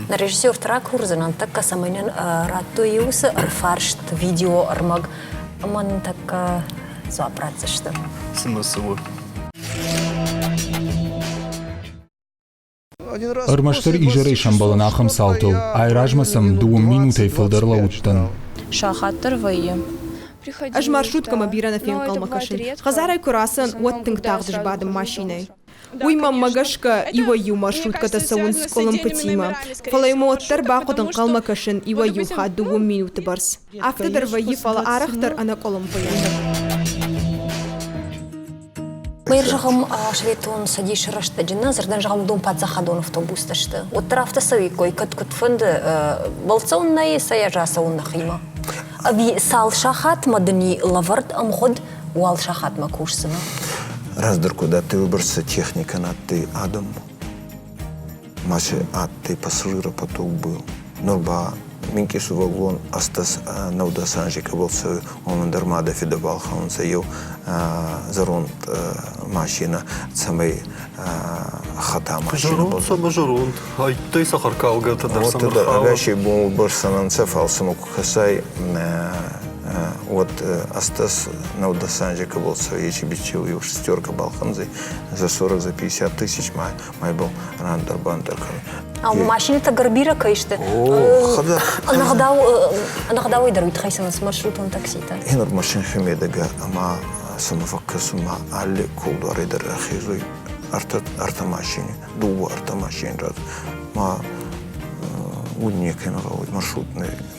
Speaker 1: На режиссер трак урзанан такка самайнан ратуюсы фаршт видео армаг. Аман такка зу апрацышты.
Speaker 2: Смысл.
Speaker 10: Ырмаштыр ижары шамбалын ақым салтыл, айражмасым 2 минутай фылдырла уттан.
Speaker 9: Шахаттыр вайы.
Speaker 6: Аж маршруткама бирана фен калмакашын. Хазарай курасан уаттынг тағдыш бадым машинай. Уйма магашка иваю маршрутката саун сколым патима. Фалаймо оттар бақудын калмакашын иваю ха 2 минуты барс. Автодар вайы фала арахтар ана колым паянды.
Speaker 1: Мэржагам шветон садиш раштаджина, зардан жагам дом падзахадон автобусташты. Оттар автосави кой кат-кат фынды балцаун наи саяжаса он нахима. Ави сал шахат мадани лавард амход уал шахат макушсына.
Speaker 4: Раздыр куда ты выбрался техника на ты адам. Маши ат ты пассажиропоток был. Норба минки сувагон астас наудасан жекаболса омандармада фидабал хаунса ю зарунд машина самой хата машина.
Speaker 2: Сама жарунд. Ай, ты сахар калга, ты дар
Speaker 4: Вот
Speaker 2: самар
Speaker 4: это
Speaker 2: хава.
Speaker 4: агаши бу барсанан цефал самук хасай вот астас наудасан жекаболса ечи бичил ю шестерка балханзы за 40 за 50 тысяч май был рандар бандер.
Speaker 1: А машината гарбира кайшты.
Speaker 4: Хада.
Speaker 1: Анагдау идар уйтхайсан с маршрутон таксита.
Speaker 4: Хинар машин химедага ама самафаккасума алли кулдар идар ахизуй арта машине ду арта машин раз ма некемировый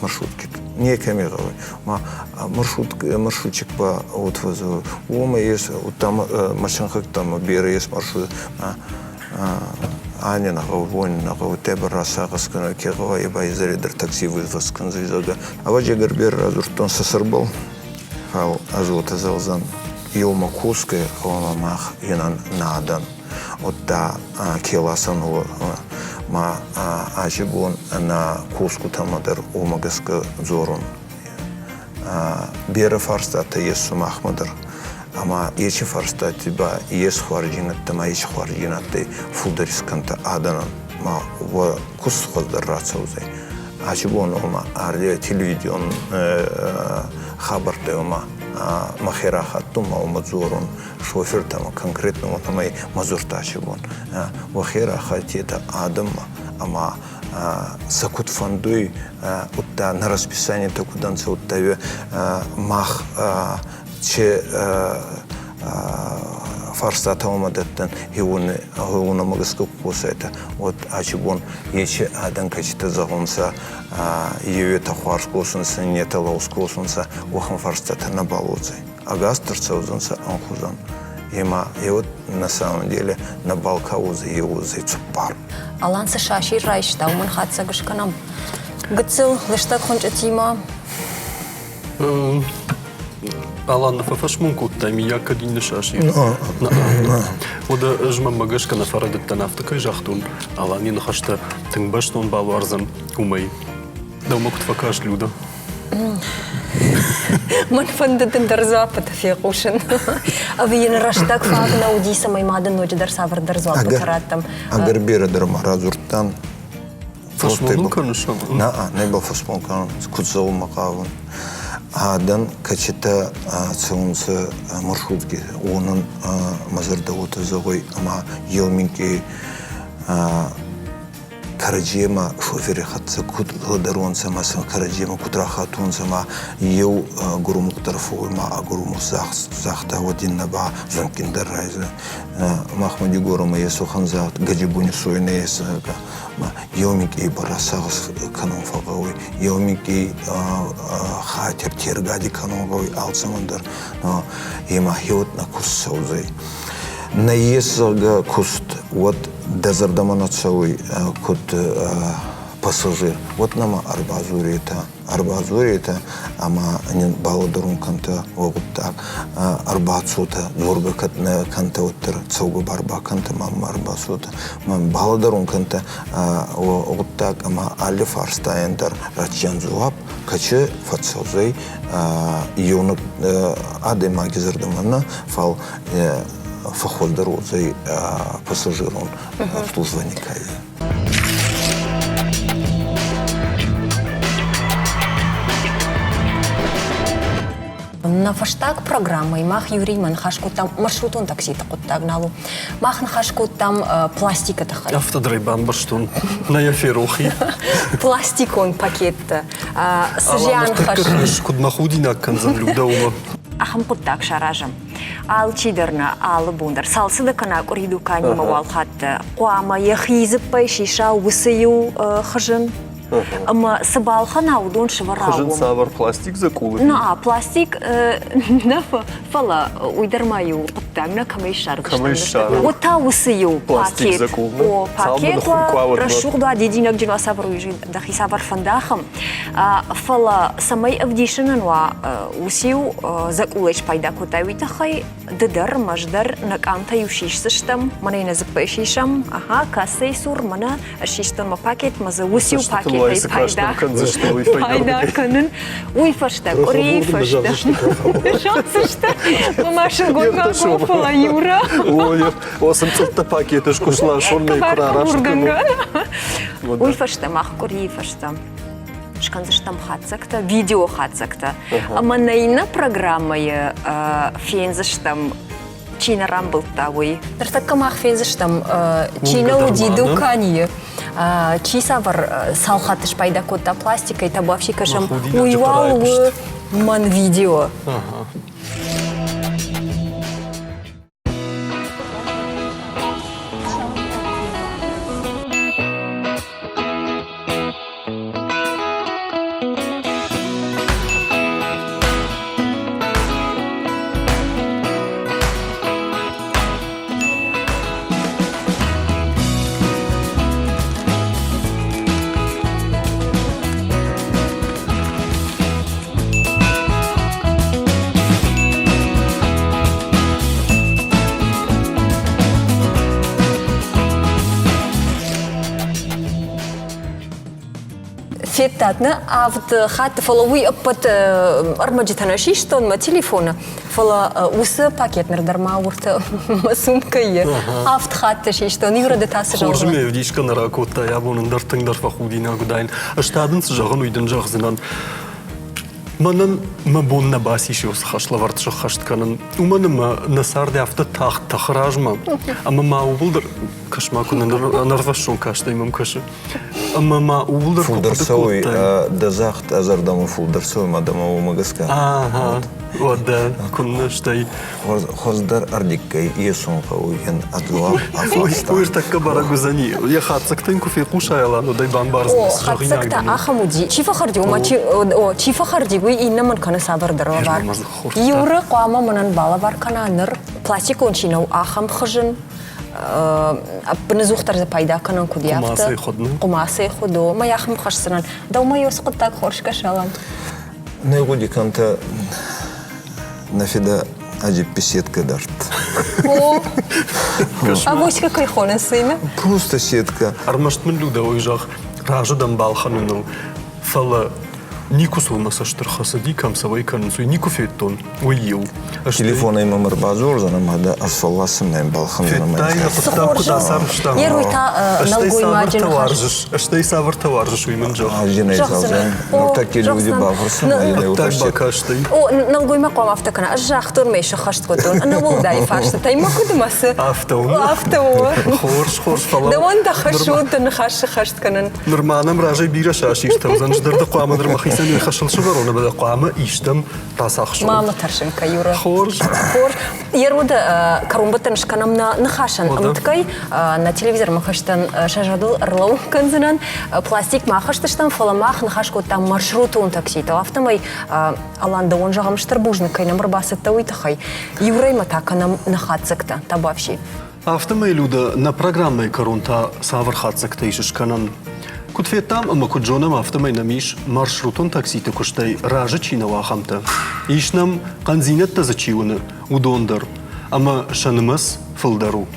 Speaker 4: маршрутки некемировый ма маршрутчик по вот вызову ума есть там машин как там бере есть маршрут Аня на говон на говтебер расагас кана кегова и байзеридер такси вызваз канзизага аваджи гарбер разуртон сасарбал хал азота залзан Илма куская хомамах инан надан от та келасан ма ажибун на куску тамадер умагаска зорун бера фарстата есу махмадер ама ечи фарстати ба ес хварджинат тама ечи хварджинат фударисканта аданан ма ва кус хоздер рацаузай ажибун ома арде телевидион хабарте ома махера хаттум мазурун шофер там конкретно вот мой мазуртачи вон вахера хатита адам ама сакут фандуй утта на расписание то куданца уттаве мах че фарстата омадаттан хиуна магаска кусайта вот ачибон ечи адан качита загонса евета хварскосунса нета лаускосунса вахам фарстата на балуцай агастырца узунса анхузан ема и вот на самом деле на балкаузы еузы цупар
Speaker 1: Аланса шашир райшта уман хатса гышканам гыцыл лыштак хончатима
Speaker 2: Алан фафаш мунку тами яка дин шашир. Ода жма магашка на фарадет танафта кай жахтун. Алан ин хашта тыңбаштон балварзан умай. Да умакут факаш люда.
Speaker 1: Ман фандытын дар запад фекушин. Авиен раштак фагна удиса маймадан ночь дар савар дар запад караттам.
Speaker 4: Агарбира дар маразуртан.
Speaker 2: Фашмолун канышам.
Speaker 4: Не был фашмолкан, кутзал макавун. Адан качета цеунса маршрутки онын мазарда отызагой ама елминки караджема шофери хатса кут ладаронса маса караджема кутра хатунса ма ел гурумук тарфой ма агурумук захта один наба зонкиндер райза махмади горума есу ханзат гаджибуни сойна есага Елмики барасагас канон фагауи, елмики хатер тергади канонгауи алцамандар, но ема хиот на кус саузай. На есага куст вот дезардаманацауи кут пассажир. Вот нама арбазурита, ама нин баладарун канта вогуттак арбацута зорга канта оттер цауга барба канта мама арбасута мам баладарун канта вогуттак ама али фарстайндар рачян зуап каче фатсаузай юнук аде магизардамана фал фахолдар озай пассажирун службаника.
Speaker 1: На фаштаг программы мах юриман хашку там маршрутон такси такут налу мах хашку там пластика тахай
Speaker 2: Автодрайбан барштун на яферухи
Speaker 1: пластикон пакетта сжян хаш
Speaker 2: кудмахудина канзан людаума
Speaker 1: ахам куттак шаражам ал чидерна ал бундар салсыда кана куриду кани мавал хатта қуама яхизып пайшиша усыю хажын Ама сабалхан аудон шварау.
Speaker 2: Хожен савар пластик закулы.
Speaker 1: На пластик на фала уйдармаю куттагна камейшар.
Speaker 2: Камейшар.
Speaker 1: Вот та усыю
Speaker 2: пластик закул.
Speaker 1: О пакет рашугда дидинак джина савар уйжи дахи савар фандахам. Фала самай авдишананва усыю закулыш пайда кутавита хай дедар маждар наканта юшишсыштам манайна запешишам. Ага касей сур мана шиштам пакет маза усыю пакет.
Speaker 2: Вайсы каштан канзышты уйфай
Speaker 1: Пайдаканын. Уйфашта, корейфашта. Шансышта. Машин годга кофала юра.
Speaker 2: Ой, осым цылта пакеты шкушла шонный
Speaker 1: Урганга. Уйфашта, мах корейфашта. Шканзыштам хатсакта, видео хатсакта. Аманайна программая фензыштам Чина рамбылта уй. Тартакамах фензыштам Чина удиду канье. Чи савар салхатыш пайда кота пластика и табавши кашам уйвал ман видео. Феттатна, а вот хат фоловый опыт армаджитана шиштон ма телефона фола усы пакет нардарма урта сумка е. А вот хат шиштон юрады тасы жауға.
Speaker 2: Хоржме вдишка на ракота, я бонын дартыңдар фахудина гудайн. Аштадын сжағын уйдын жағзынан. Манан ма бонна баси шиос хашла вартшы хаштканын. Уманы ма насарде авто тахражма. Ама ма убылдыр кашма күнін нарвашон кашта имам кашы. Ама ма убылдыр
Speaker 4: Фулдырсауй дазахт азардамы фулдырсауй мадама умагаска.
Speaker 2: Ага, вот да, күнні штай.
Speaker 4: Хоздар ардиккай иесунка уйген адлуа афаста.
Speaker 2: Уйр такка бара гузани. Я хатсактын куфе кушайла, но дай бан барзнес.
Speaker 1: О, хатсакта ахамуди. Чифа харди, чифа харди гуй инна ман кана сабар дарвар. Юры қуама манан бала бар кананыр. Пластик ончинау ахам хыжын. Бнезухтар пайда канан кудиявты.
Speaker 2: Кумасы ходну.
Speaker 1: Кумасы ходу. Маяхым хашсынан. Даума йосқыт так хоршка шалан.
Speaker 4: Негоди канта нафида аджи песетка дарт.
Speaker 1: О, а вось какой хонен сыйна?
Speaker 4: Просто сетка.
Speaker 2: Армаштмын люда ойжақ ражыдан балханының фала нику солмаса штырхасы дикам савай канынсуй нику феттон ойел.
Speaker 4: Телефона имам арбазор занамада асфалласым найм балханынан.
Speaker 2: Феттайна подтапку да сарыштан.
Speaker 1: Еруйта налгой маджин
Speaker 2: Аштай савар таваржыш уймын жоқ.
Speaker 4: Ажинай залзай. Ну таки люди бавырсын, айдай
Speaker 2: Так
Speaker 4: упашет.
Speaker 2: бакаштай.
Speaker 1: О, налгой мақом автокана. Ажақ турмейші хаштқотун. Наволдай фашты. Тайма кудымасы.
Speaker 2: Автоун.
Speaker 1: Автоу.
Speaker 2: Хорш фала.
Speaker 1: Да он да хашутын хаштканын.
Speaker 2: Норманам ражай бира шашиштам. Занждарды қуамадыр махисан хашыл шугарона бада қуамы иштам тасақшыл.
Speaker 1: Мама таршынка юра.
Speaker 2: Хорш.
Speaker 1: Еруда карумбатын шканам на хашан. Амткай на телевизор махаштан шажадыл ырлау канзынан пластик махаштыштан фаламах нахашкоттан маршрутун таксита. Автомай аланда он жағамыштыр бужны кайнам рбасытта уйтахай. Юрай матаканам нахатсыкта табавши.
Speaker 2: Автомай люда на программай карунта савар хатсакта ишишканан. Кутфеттам ама куджонам автомай намиш маршрутун таксита куштай ражы чинава хамта. Ишнам канзинетта зачиуны удондар. Ама шанымас фылдару.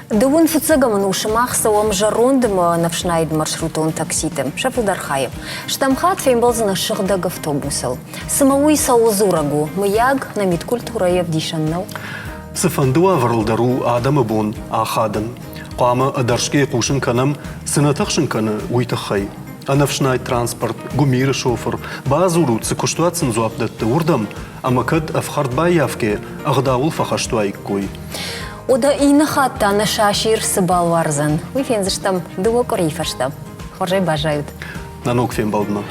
Speaker 1: Дывун фуцыгамын ушымах сауам жарондыма навшнайд маршрутун такситым. Шафудархайым. Штамхат феймбалзына шыгдаг автобусыл. Самауи саузурагу. Мыяг намит культура евдишаннау.
Speaker 2: Сыфандуа варылдару адамы бон ахадын. Қуамы адаршке қушын канам сынатықшын каны уйтықхай. Анавшнай транспорт, гумиры шофер, базуру цикуштуацын зуапдатты урдам, ама кад афхардбай явке ағдауыл фахаштуай кой.
Speaker 1: Ода ина хатта на шашир сыбал варзан. Уй фензыштам, дуо корейфаштам. Хоржай бажают.
Speaker 2: Нанок фембалдма.